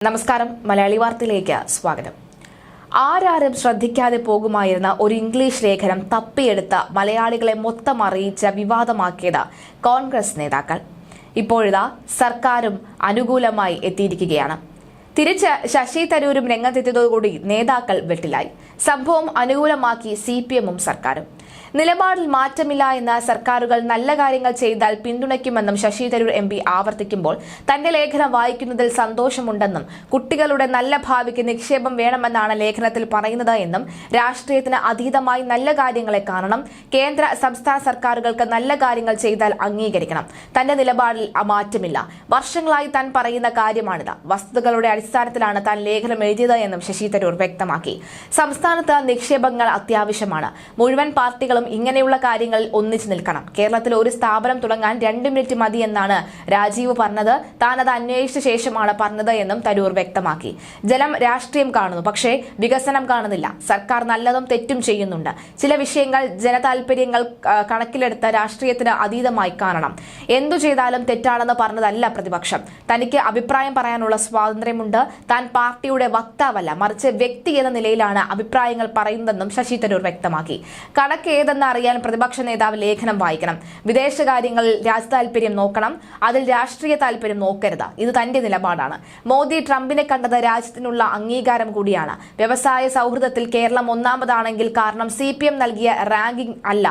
നമസ്കാരം. മലയാളി വാർത്തയിലേക്ക് സ്വാഗതം. ആരാരും ശ്രദ്ധിക്കാതെ പോകുമായിരുന്ന ഒരു ഇംഗ്ലീഷ് ലേഖനം തപ്പിയെടുത്ത മലയാളികളെ മൊത്തം അറിയിച്ച വിവാദമാക്കിയത് കോൺഗ്രസ് നേതാക്കൾ. ഇപ്പോഴിതാ സർക്കാരും അനുകൂലമായി എത്തിയിരിക്കുകയാണ്. തിരിച്ച് ശശി തരൂരും രംഗത്തെത്തിയതോടുകൂടി നേതാക്കൾ വെട്ടിലായി. സംഭവം അനുകൂലമാക്കി CPM-ഉം സർക്കാരും. നിലപാടിൽ മാറ്റമില്ല എന്ന സർക്കാരുകൾ നല്ല കാര്യങ്ങൾ ചെയ്താൽ പിന്തുണയ്ക്കുമെന്നും ശശി തരൂർ MP ആവർത്തിക്കുമ്പോൾ തന്റെ ലേഖനം വായിക്കുന്നതിൽ സന്തോഷമുണ്ടെന്നും കുട്ടികളുടെ നല്ല ഭാവിക്ക് നിക്ഷേപം വേണമെന്നാണ് ലേഖനത്തിൽ പറയുന്നത് എന്നും രാഷ്ട്രീയത്തിന് അതീതമായി നല്ല കാര്യങ്ങളെ കാണണം, കേന്ദ്ര സംസ്ഥാന സർക്കാരുകൾക്ക് നല്ല കാര്യങ്ങൾ ചെയ്താൽ അംഗീകരിക്കണം, തന്റെ നിലപാടിൽ മാറ്റമില്ല, വർഷങ്ങളായി താൻ പറയുന്ന കാര്യമാണിത്, വസ്തുതകളുടെ അടിസ്ഥാനത്തിലാണ് താൻ ലേഖനം എഴുതിയത് എന്നും ശശി തരൂർ വ്യക്തമാക്കി. സംസ്ഥാനത്ത് നിക്ഷേപങ്ങൾ അത്യാവശ്യമാണ്. മുഴുവൻ പാർട്ടികളും ഇങ്ങനെയുള്ള കാര്യങ്ങളിൽ ഒന്നിച്ചു നിൽക്കണം. കേരളത്തിൽ ഒരു സ്ഥാപനം തുടങ്ങാൻ 2 മിനിറ്റ് മതി എന്നാണ് രാജീവ് പറഞ്ഞത്. താൻ അത് അന്വേഷിച്ച ശേഷമാണ് പറഞ്ഞത് എന്നും തരൂർ വ്യക്തമാക്കി. ജനം രാഷ്ട്രീയം കാണുന്നു, പക്ഷേ വികസനം കാണുന്നില്ല. സർക്കാർ നല്ലതും തെറ്റും ചെയ്യുന്നുണ്ട്. ചില വിഷയങ്ങൾ ജനതാൽപര്യങ്ങൾ കണക്കിലെടുത്ത് രാഷ്ട്രീയത്തിന് അതീതമായി കാണണം. എന്തു ചെയ്താലും തെറ്റാണെന്ന് പറഞ്ഞതല്ല പ്രതിപക്ഷം. തനിക്ക് അഭിപ്രായം പറയാനുള്ള സ്വാതന്ത്ര്യമുണ്ട്. താൻ പാർട്ടിയുടെ വക്താവല്ല, മറിച്ച് വ്യക്തി എന്ന നിലയിലാണ് അഭിപ്രായങ്ങൾ പറയുന്നതെന്നും ശശി തരൂർ വ്യക്തമാക്കി. കണക്ക് ഏതെന്ന് അറിയാൻ പ്രതിപക്ഷ നേതാവ് ലേഖനം വായിക്കണം. വിദേശകാര്യങ്ങളിൽ രാജ്യതാൽപര്യം നോക്കണം, അതിൽ രാഷ്ട്രീയ താൽപര്യം നോക്കരുത്. ഇത് തന്റെ നിലപാടാണ്. മോദി ട്രംപിനെ കണ്ടത് രാജ്യത്തിനുള്ള അംഗീകാരം കൂടിയാണ്. വ്യവസായ സൗഹൃദത്തിൽ കേരളം ഒന്നാമതാണെങ്കിൽ കാരണം CPM നൽകിയ റാങ്കിംഗ് അല്ല,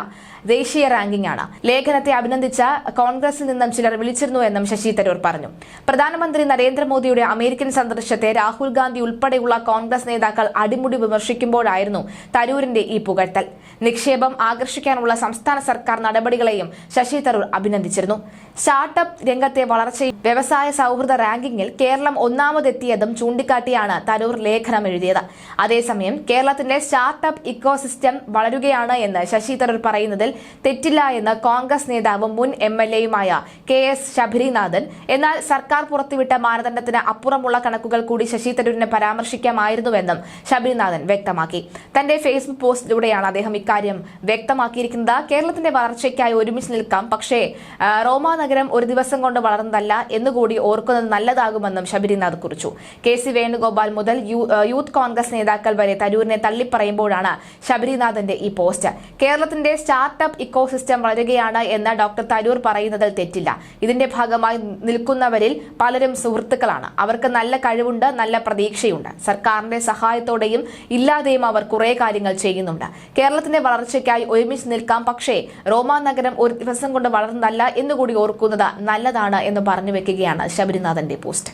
ദേശീയ റാങ്കിംഗ് ആണ്. ലേഖനത്തെ അഭിനന്ദിച്ച കോൺഗ്രസിൽ നിന്നും ചിലർ വിളിച്ചിരുന്നു എന്നും ശശി തരൂർ പറഞ്ഞു. പ്രധാനമന്ത്രി നരേന്ദ്രമോദിയുടെ അമേരിക്കൻ സന്ദർശനത്തെ രാഹുൽ ഗാന്ധി ഉൾപ്പെടെയുള്ള കോൺഗ്രസ് നേതാക്കൾ അടിമുടി വിമർശിക്കുമ്പോഴായിരുന്നു തരൂരിന്റെ ഈ പുകഴ്ത്തൽ. നിക്ഷേപം ആകർഷിക്കാനുള്ള സംസ്ഥാന സർക്കാർ നടപടികളെയും ശശി തരൂർ അഭിനന്ദിച്ചിരുന്നു. സ്റ്റാർട്ടപ്പ് രംഗത്തെ വളർച്ചയും വ്യവസായ സൗഹൃദ റാങ്കിങ്ങിൽ കേരളം ഒന്നാമതെത്തിയതും ചൂണ്ടിക്കാട്ടിയാണ് തരൂർ ലേഖനം എഴുതിയത്. അതേസമയം കേരളത്തിന്റെ സ്റ്റാർട്ടപ്പ് ഇക്കോസിസ്റ്റം വളരുകയാണ് എന്ന് ശശി തരൂർ പറയുന്നതിൽ തെറ്റില്ല എന്ന് കോൺഗ്രസ് നേതാവും മുൻ MLA-യുമായ KS ശബരിനാഥൻ. എന്നാൽ സർക്കാർ പുറത്തുവിട്ട മാനദണ്ഡത്തിന് അപ്പുറമുള്ള കണക്കുകൾ കൂടി ശശി തരൂരിനെ പരാമർശിക്കാമായിരുന്നുവെന്നും ശബരിനാഥൻ വ്യക്തമാക്കി. തന്റെ ഫേസ്ബുക്ക് പോസ്റ്റിലൂടെയാണ് അദ്ദേഹം ഇക്കാര്യം വ്യക്തമാക്കിയിരിക്കുന്നത്. കേരളത്തിന്റെ വളർച്ചയ്ക്കായി ഒരുമിച്ച് നിൽക്കാം, പക്ഷേ റോമാ നഗരം ഒരു ദിവസം കൊണ്ട് വളർന്നതല്ല എന്നുകൂടി ഓർക്കുന്നത് നല്ലതാകുമെന്നും ശബരിനാഥ് കുറിച്ചു. KC വേണുഗോപാൽ മുതൽ യൂത്ത് കോൺഗ്രസ് നേതാക്കൾ വരെ തരൂരിനെ തള്ളിപ്പറയുമ്പോഴാണ് ശബരിനാഥന്റെ ഈ പോസ്റ്റ്. കേരളത്തിന്റെ സ്റ്റാർട്ടപ്പ് ഇക്കോസിസ്റ്റം വളരുകയാണ് എന്ന് ഡോക്ടർ തരൂർ പറയുന്നതിൽ തെറ്റില്ല. ഇതിന്റെ ഭാഗമായി നിൽക്കുന്നവരിൽ പലരും സുഹൃത്തുക്കളാണ്. അവർക്ക് നല്ല കഴിവുണ്ട്, നല്ല പ്രതീക്ഷയുണ്ട്. സർക്കാരിന്റെ സഹായത്തോടെയും ഇല്ലാതെയും അവർ കുറെ കാര്യങ്ങൾ ചെയ്യുന്നുണ്ട്. കേരളത്തിന്റെ വളർച്ചയ്ക്കായി ഒരുമിച്ച് നിൽക്കാം, പക്ഷേ റോമാ നഗരം ഒരു ദിവസം കൊണ്ട് വളർന്നതല്ല എന്നുകൂടി ഓർക്കുന്നത് നല്ലതാണ് എന്ന് പറഞ്ഞു വെക്കുകയാണ് ശബരിനാഥന്റെ പോസ്റ്റ്.